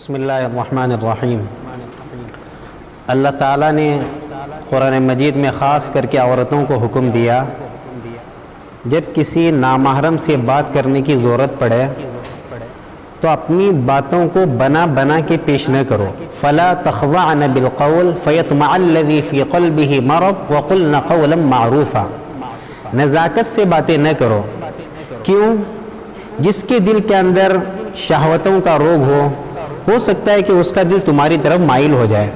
بسم اللہ الرحمن الرحیم۔ اللہ تعالیٰ نے قرآن مجید میں خاص کر کے عورتوں کو حکم دیا، جب کسی نامحرم سے بات کرنے کی ضرورت پڑے تو اپنی باتوں کو بنا بنا کے پیش نہ کرو۔ فلا تخضعن بالقول فیطمع الذی فی قلبہ مرض وقلن قولا معروفا۔ نزاکت سے باتیں نہ کرو، کیوں؟ جس کے دل کے اندر شہوتوں کا روگ ہو سکتا ہے کہ اس کا دل تمہاری طرف مائل ہو جائے۔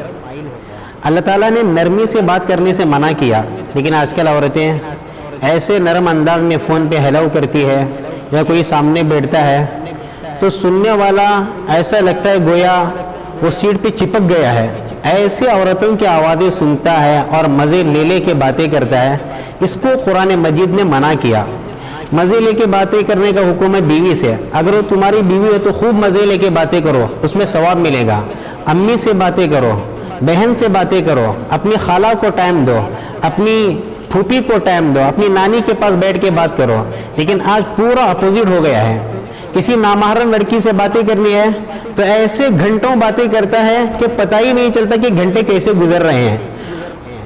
اللہ تعالیٰ نے نرمی سے بات کرنے سے منع کیا، لیکن آج کل عورتیں ایسے نرم انداز میں فون پہ ہیلو کرتی ہے، یا کوئی سامنے بیٹھتا ہے تو سننے والا ایسا لگتا ہے گویا وہ سیٹ پہ چپک گیا ہے۔ ایسے عورتوں کی آوازیں سنتا ہے اور مزے لے لے کے باتیں کرتا ہے، اس کو قرآن مجید نے منع کیا۔ مزے لے کے باتیں کرنے کا حکم ہے بیوی سے۔ اگر وہ تمہاری بیوی ہے تو خوب مزے لے کے باتیں کرو، اس میں ثواب ملے گا۔ امی سے باتیں کرو، بہن سے باتیں کرو، اپنی خالہ کو ٹائم دو، اپنی پھوپھی کو ٹائم دو، اپنی نانی کے پاس بیٹھ کے بات کرو۔ لیکن آج پورا اپوزٹ ہو گیا ہے، کسی نامحرم لڑکی سے باتیں کرنی ہے تو ایسے گھنٹوں باتیں کرتا ہے کہ پتہ ہی نہیں چلتا کہ گھنٹے کیسے گزر رہے ہیں۔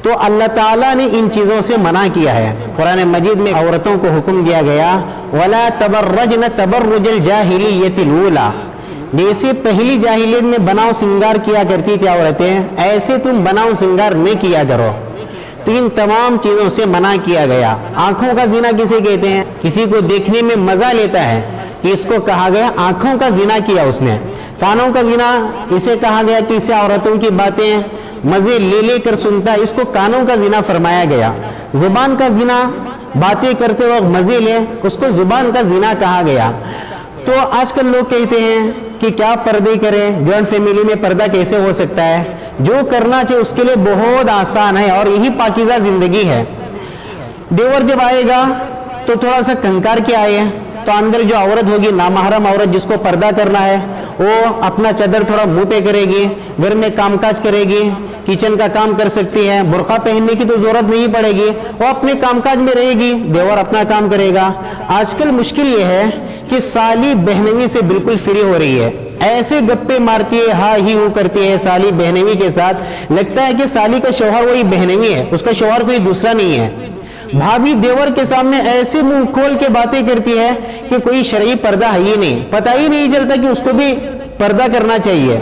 تو اللہ تعالیٰ نے ان چیزوں سے منع کیا ہے۔ قرآن مجید میں عورتوں کو حکم دیا گیا وَلَا تَبَرَّجْنَ تَبَرُّجَ الْجَاهِلِيَّةِ الْأُولَى، جیسے پہلی جاہلیت میں بناؤ سنگار کیا کرتی تھی عورتیں، ایسے تم بناؤ سنگار نہیں کیا کرو۔ تو ان تمام چیزوں سے منع کیا گیا۔ آنکھوں کا زنا کسے کہتے ہیں؟ کسی کو دیکھنے میں مزہ لیتا ہے کہ اس کو کہا گیا آنکھوں کا زنا کیا اس نے۔ کانوں کا زنا اسے کہا گیا کہ اسے عورتوں کی باتیں مزے لے لے کر سنتا ہے، اس کو کانوں کا زنا فرمایا گیا۔ زبان کا زنا، باتیں کرتے وقت مزے لے، اس کو زبان کا زنا کہا گیا۔ تو آج کل لوگ کہتے ہیں کہ کیا پردے کریں، جوائنٹ فیملی میں پردہ کیسے ہو سکتا ہے؟ جو کرنا چاہیے اس کے لیے بہت آسان ہے اور یہی پاکیزہ زندگی ہے۔ دیور جب آئے گا تو تھوڑا سا کنکار کے آئے، تو اندر جو عورت ہوگی نامحرم عورت جس کو پردہ کرنا ہے وہ اپنا چادر تھوڑا منہ پہ کرے گی، گھر میں کام کاج کرے گی، کچن کا کام کر سکتی ہے، برقع پہننے کی تو ضرورت نہیں پڑے گی، وہ اپنے کام کاج میں رہے گی، دیور اپنا کام کرے گا۔ آج کل مشکل یہ ہے کہ سالی بہنوی سے بالکل فری ہو رہی ہے، ایسے گپے مارتی ہے، ہاں ہی وہ کرتی ہے سالی بہنوی کے ساتھ، لگتا ہے کہ سالی کا شوہر وہی بہنوی ہے، اس کا شوہر کوئی دوسرا نہیں ہے۔ بھابھی دیور کے سامنے ایسے منہ کھول کے باتیں کرتی ہے کہ کوئی شرعی پردہ ہے ہی نہیں، پتہ ہی نہیں چلتا کہ اس کو بھی پردہ کرنا چاہیے۔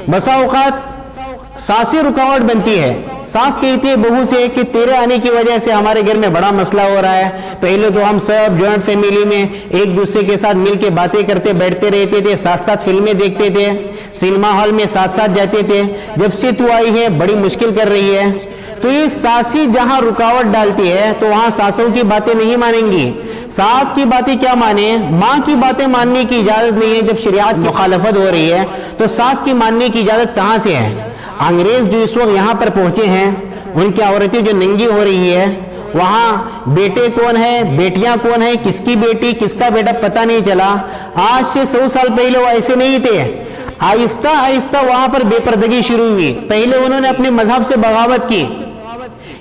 بسا اوقات ساسیں رکاوٹ بنتی ہے، ساس کہتی ہے بہو سے کہ تیرے آنے کی وجہ سے ہمارے گھر میں بڑا مسئلہ ہو رہا ہے، پہلے تو ہم سب جوائنٹ فیملی میں ایک دوسرے کے ساتھ مل کے باتیں کرتے بیٹھتے رہتے تھے، ساتھ ساتھ فلمیں دیکھتے تھے، سنیما ہال میں ساتھ ساتھ جاتے تھے، جب سے تو آئی ہے بڑی مشکل کر رہی ہے۔ تو یہ ساسی جہاں رکاوٹ ڈالتی ہے تو وہاں ساسوں کی باتیں نہیں مانیں گی۔ ساس کی باتیں کیا مانیں؟ ماں کی باتیں ماننے کی اجازت نہیں ہے۔ جب شریعت مخالفت ہو رہی ہے تو ساس کی ماننے کی اجازت کہاں سے ہے؟ انگریز جو اس وقت یہاں پر پہنچے ہیں، ان کی عورتیں جو ننگی ہو رہی ہے، وہاں بیٹے کون ہیں، بیٹیاں کون ہیں، کس کی بیٹی کس کا بیٹا پتہ نہیں چلا۔ آج سے 100 سال پہلے وہ ایسے نہیں تھے۔ آہستہ آہستہ وہاں پر بے پردگی شروع ہوئی۔ پہلے انہوں نے اپنے مذہب سے بغاوت کی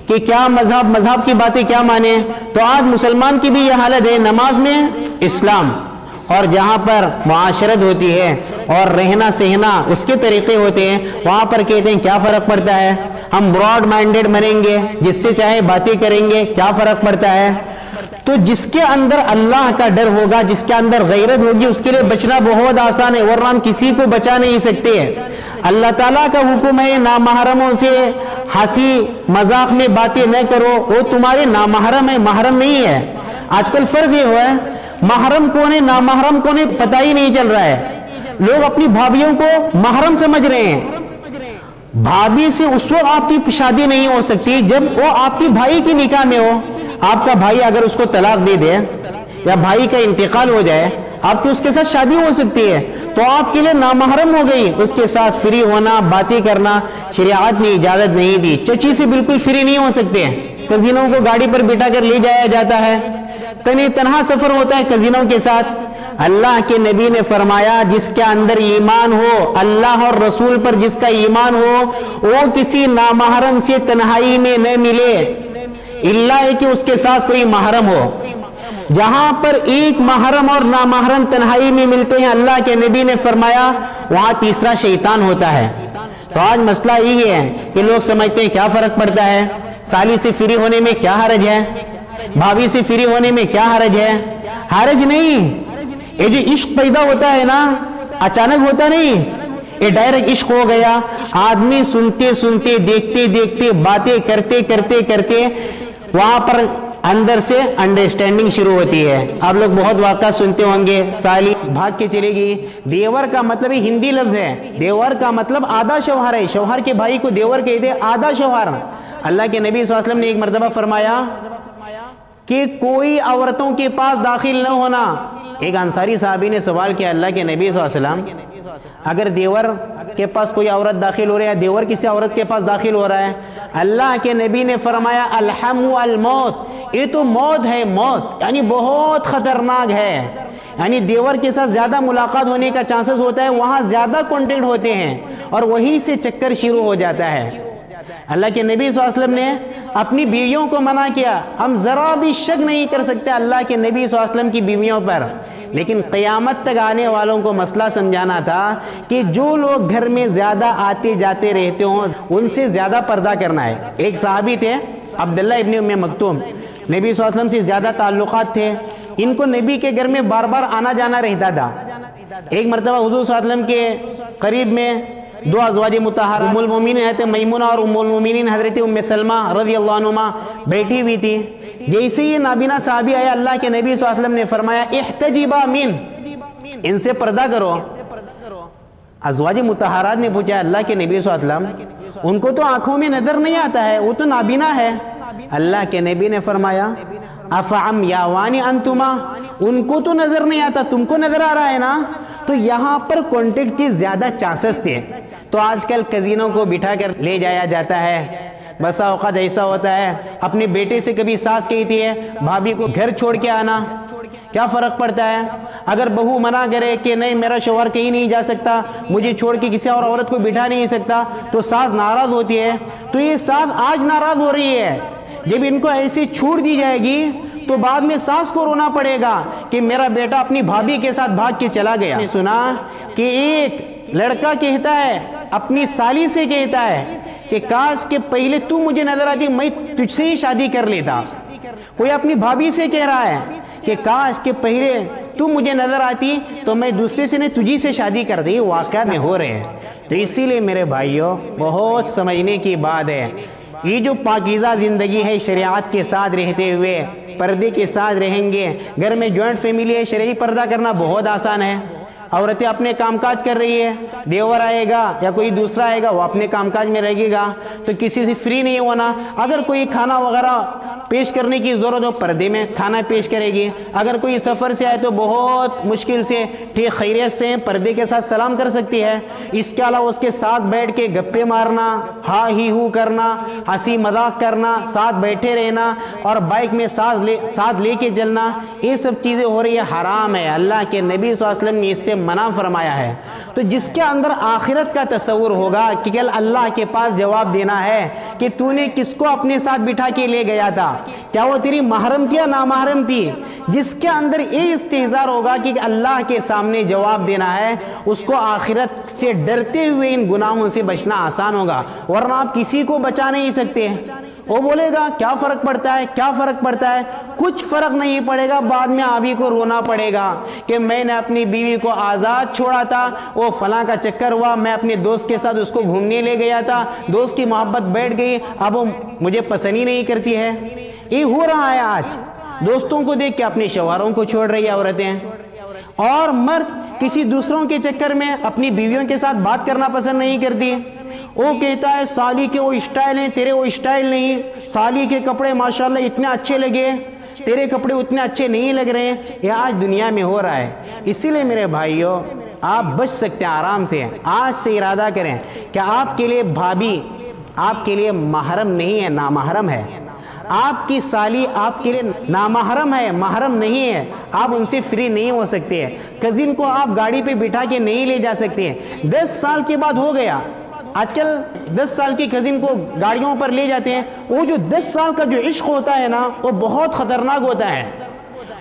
کہ کیا مذہب کی باتیں کیا مانیں، تو آج مسلمان کی بھی یہ حالت ہے، نماز میں اسلام، اور جہاں پر معاشرت ہوتی ہے اور رہنا سہنا اس کے طریقے ہوتے ہیں، وہاں پر کہتے ہیں کیا فرق پڑتا ہے، ہم براڈ مائنڈڈ بنیں گے، جس سے چاہے باتیں کریں گے، کیا فرق پڑتا ہے۔ تو جس کے اندر اللہ کا ڈر ہوگا، جس کے اندر غیرت ہوگی، اس کے لیے بچنا بہت آسان ہے، ورنہ ہم کسی کو بچا نہیں سکتے ہیں۔ اللہ تعالیٰ کا حکم ہے نامحرموں سے ہنسی مذاق میں باتیں نہ کرو، وہ تمہارے نامحرم ہے، محرم نہیں ہے۔ آج کل فرق یہ ہوا ہے محرم کون ہے نامحرم کون ہے پتہ ہی نہیں چل رہا ہے۔ لوگ اپنی بھابھیوں کو محرم سمجھ رہے ہیں۔ بھابھی سے اس وقت آپ کی شادی نہیں ہو سکتی جب وہ آپ کی بھائی کی نکاح میں ہو۔ آپ کا بھائی اگر اس کو طلاق دے دے یا بھائی کا انتقال ہو جائے، آپ کی اس کے ساتھ شادی ہو سکتی ہے، تو آپ کے لیے نامحرم ہو گئی، اس کے ساتھ فری ہونا باتیں کرنا شریعت نے اجازت نہیں دی۔ چچی سے بالکل فری نہیں ہو سکتے ہیں۔ کزینوں کو گاڑی پر بٹھا کر لے جایا جاتا ہے، تنہا سفر ہوتا ہے کزینوں کے ساتھ۔ اللہ کے نبی نے فرمایا جس کے اندر ایمان ہو، اللہ اور رسول پر جس کا ایمان ہو، وہ کسی نامحرم سے تنہائی میں نہ ملے، الا ہے کہ اس کے ساتھ کوئی محرم ہو۔ جہاں پر ایک محرم اور نامحرم تنہائی میں ملتے ہیں، اللہ کے نبی نے فرمایا وہاں تیسرا شیطان ہوتا ہے۔ تو آج مسئلہ یہی ہے کہ لوگ سمجھتے ہیں کیا فرق پڑتا ہے، سالی سے فری ہونے میں کیا حرج ہے، بھابھی سے فری ہونے میں کیا حرج ہے؟ حرج نہیں، یہ جو عشق پیدا ہوتا ہے نا، اچانک ہوتا نہیں، یہ ڈائریکٹ عشق ہو گیا۔ آدمی سنتے سنتے، دیکھتے دیکھتے، باتیں کرتے کرتے کرتے وہاں پر اندر سے انڈرسٹینڈنگ شروع ہوتی ہے۔ آپ لوگ بہت واقعہ سنتے ہوں گے، سالی بھاگ کے چلے گی۔ دیور کا مطلب ہی ہندی لفظ ہے، دیور کا مطلب آدھا شوہر ہے، شوہر کے بھائی کو دیور کہتے ہیں، آدھا شوہر۔ اللہ کے نبی صلی اللہ علیہ وسلم نے ایک مرتبہ فرمایا کہ کوئی عورتوں کے پاس داخل نہ ہونا۔ ایک انصاری صحابی نے سوال کیا، اللہ کے نبی صلی اللہ علیہ وسلم اگر دیور کے پاس کوئی عورت داخل ہو رہی ہے، دیور کسی عورت کے پاس داخل ہو رہا ہے، اللہ کے نبی نے فرمایا الحم الموت، یہ تو موت ہے، موت یعنی بہت خطرناک ہے، یعنی دیور کے ساتھ زیادہ ملاقات ہونے کا چانسز ہوتا ہے، وہاں زیادہ کانٹیکٹ ہوتے ہیں اور وہیں سے چکر شروع ہو جاتا ہے۔ اللہ کے نبی صلی اللہ علیہ وسلم نے اپنی بیویوں کو منع کیا، ہم ذرا بھی شک نہیں کر سکتے اللہ کے نبی صلی اللہ علیہ وسلم کی بیویوں پر، لیکن قیامت تک آنے والوں کو مسئلہ سمجھانا تھا کہ جو لوگ گھر میں زیادہ آتے جاتے رہتے ہوں ان سے زیادہ پردہ کرنا ہے۔ ایک صحابی تھے عبداللہ ابن ام مکتوم، نبی صلی اللہ علیہ وسلم سے زیادہ تعلقات تھے، ان کو نبی کے گھر میں بار بار آنا جانا رہتا تھا۔ ایک مرتبہ حضور صلی اللہ علیہ وسلم کے قریب میں دو ازواج مطہرہ ام المومنین حضرت میمونہ اور ام المومنین حضرت ام سلمہ رضی اللہ عنہما بیٹھی ہوئی تھی۔ جیسے یہ نابینا صحابی آیا، اللہ کے نبی صلی اللہ علیہ وسلم نے فرمایا احتجبا من، ان سے پردہ کرو۔ ازواج مطہرات نے پوچھا اللہ کے نبی صلی اللہ علیہ وسلم ان کو تو آنکھوں میں نظر نہیں آتا ہے، وہ تو نابینا ہے۔ اللہ کے نبی نے فرمایا افعم یاوانی انتما، ان کو تو نظر نہیں آتا، تم کو نظر آ رہا ہے نا۔ تو یہاں پر کانٹیکٹ کے زیادہ چانسز تھے۔ تو آج کل کزینوں کو بٹھا کر لے جایا جاتا ہے، بسا اوقات ایسا ہوتا ہے اپنے بیٹے سے کبھی ساس کہتی ہے بھابھی کو گھر چھوڑ کے آنا، کیا فرق پڑتا ہے؟ اگر بہو منع کرے کہ نہیں میرا شوہر کہیں نہیں جا سکتا، مجھے چھوڑ کے کسی اور عورت کو بٹھا نہیں سکتا، تو ساس ناراض ہوتی ہے۔ تو یہ ساس آج ناراض ہو رہی ہے، جب ان کو ایسی چھوٹ دی جائے گی تو بعد میں ساس کو رونا پڑے گا کہ میرا بیٹا اپنی بھابھی کے ساتھ بھاگ کے چلا گیا۔ میں نے سنا کہ ایک لڑکا کہتا ہے اپنی سالی سے کہتا ہے کہ کاش کہ پہلے تو مجھے نظر آتی، میں تجھ سے ہی شادی کر لیتا۔ کوئی اپنی بھابھی سے کہہ رہا ہے کہ کاش کہ پہلے تو مجھے نظر آتی تو میں دوسرے سے نہیں تجھی سے شادی کر دی۔ واقعات میں ہو رہے ہیں۔ تو اسی لیے میرے بھائیوں بہت سمجھنے کی بات ہے، یہ جو پاکیزہ زندگی ہے شریعت کے ساتھ رہتے ہوئے پردے کے ساتھ رہیں گے، گھر میں جوائنٹ فیملی ہے، شرعی پردہ کرنا بہت آسان ہے۔ عورتیں اپنے کام کاج کر رہی ہے، دیور آئے گا یا کوئی دوسرا آئے گا وہ اپنے کام کاج میں رہے گا، تو کسی سے فری نہیں ہونا۔ اگر کوئی کھانا وغیرہ پیش کرنے کی ضرورت ہو پردے میں کھانا پیش کرے گی، اگر کوئی سفر سے آئے تو بہت مشکل سے ٹھیک خیریت سے پردے کے ساتھ سلام کر سکتی ہے۔ اس کے علاوہ اس کے ساتھ بیٹھ کے گپے مارنا، ہاں ہی ہو کرنا، ہنسی مذاق کرنا، ساتھ بیٹھے رہنا اور بائک میں ساتھ لے کے چلنا، یہ سب چیزیں ہو رہی ہے، حرام ہے۔ اللہ کے نبی صلی اللہ علیہ وسلم نے اس سے منع فرمایا ہے۔ تو جس کے اندر آخرت کا تصور ہوگا کہ کل اللہ کے پاس جواب دینا ہے کہ تو نے کس کو اپنے ساتھ بٹھا کے لے گیا تھا، کیا وہ تیری محرم تھی یا نامحرم تھی، جس کے اندر یہ استحضار ہوگا کہ اللہ کے سامنے جواب دینا ہے، اس کو آخرت سے ڈرتے ہوئے ان گناہوں سے بچنا آسان ہوگا، ورنہ آپ کسی کو بچا نہیں سکتے۔ وہ بولے گا کیا فرق پڑتا ہے، کیا فرق پڑتا ہے، کچھ فرق نہیں پڑے گا، بعد میں آپ ہی کو رونا پڑے گا کہ میں نے اپنی بیوی کو آزاد چھوڑا تھا، وہ فلاں کا چکر ہوا، میں اپنے دوست کے ساتھ اس کو گھومنے لے گیا تھا، دوست کی محبت بیٹھ گئی، اب وہ مجھے پسند ہی نہیں کرتی ہے۔ یہ ہو رہا ہے آج، دوستوں کو دیکھ کے اپنے شوہروں کو چھوڑ رہی عورتیں، اور مرد کسی دوسروں کے چکر میں اپنی بیویوں کے ساتھ بات کرنا پسند نہیں کرتی۔ وہ کہتا ہے سالی کے وہ اسٹائل ہیں، تیرے وہ اسٹائل نہیں، سالی کے کپڑے ماشاءاللہ اتنے اچھے لگے، تیرے کپڑے اتنے اچھے نہیں لگ رہے ہیں۔ یہ آج دنیا میں ہو رہا ہے۔ اسی لیے میرے بھائیوں آپ بچ سکتے ہیں آرام سے، آج سے ارادہ کریں کہ آپ کے لیے بھابھی آپ کے لیے محرم نہیں ہے، نامحرم ہے۔ آپ کی سالی آپ کے لیے نامحرم ہے، محرم نہیں ہے، آپ ان سے فری نہیں ہو سکتے۔ کزن کو آپ گاڑی پہ بٹھا کے نہیں لے جا سکتے، 10 سال کے بعد ہو گیا۔ آج کل 10 سال کی کزن کو گاڑیوں پر لے جاتے ہیں، وہ جو 10 سال کا جو عشق ہوتا ہے نا وہ بہت خطرناک ہوتا ہے۔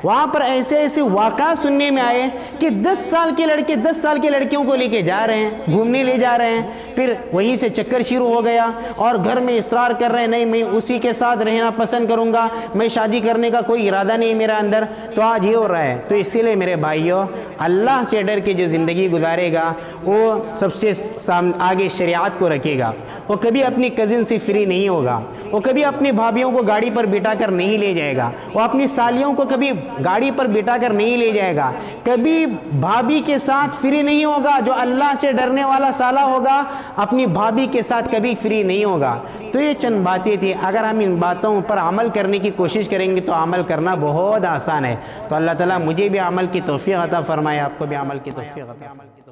وہاں پر ایسے ایسے واقعات سننے میں آئے کہ 10 سال کے لڑکے 10 سال کی لڑکیوں کو لے کے جا رہے ہیں، گھومنے لے جا رہے ہیں، پھر وہیں سے چکر شروع ہو گیا اور گھر میں اصرار کر رہے ہیں نہیں میں اسی کے ساتھ رہنا پسند کروں گا، میں شادی کرنے کا کوئی ارادہ نہیں میرا اندر، تو آج یہ ہو رہا ہے۔ تو اسی لیے میرے بھائیوں، اللہ سے ڈر کے جو زندگی گزارے گا وہ سب سے آگے شریعت کو رکھے گا، وہ کبھی اپنی کزن سے فری نہیں ہوگا، وہ کبھی اپنی بھابھیوں کو گاڑی پر بٹھا کر نہیں لے جائے گا، وہ اپنی سالیوں کو کبھی گاڑی پر بٹھا کر نہیں لے جائے گا، کبھی بھابھی کے ساتھ فری نہیں ہوگا۔ جو اللہ سے ڈرنے والا سالہ ہوگا اپنی بھابھی کے ساتھ کبھی فری نہیں ہوگا۔ تو یہ چند باتیں تھی، اگر ہم ان باتوں پر عمل کرنے کی کوشش کریں گے تو عمل کرنا بہت آسان ہے۔ تو اللہ تعالیٰ مجھے بھی عمل کی توفیق عطا فرمائے، آپ کو بھی عمل کی توفیق عطا فرمائے۔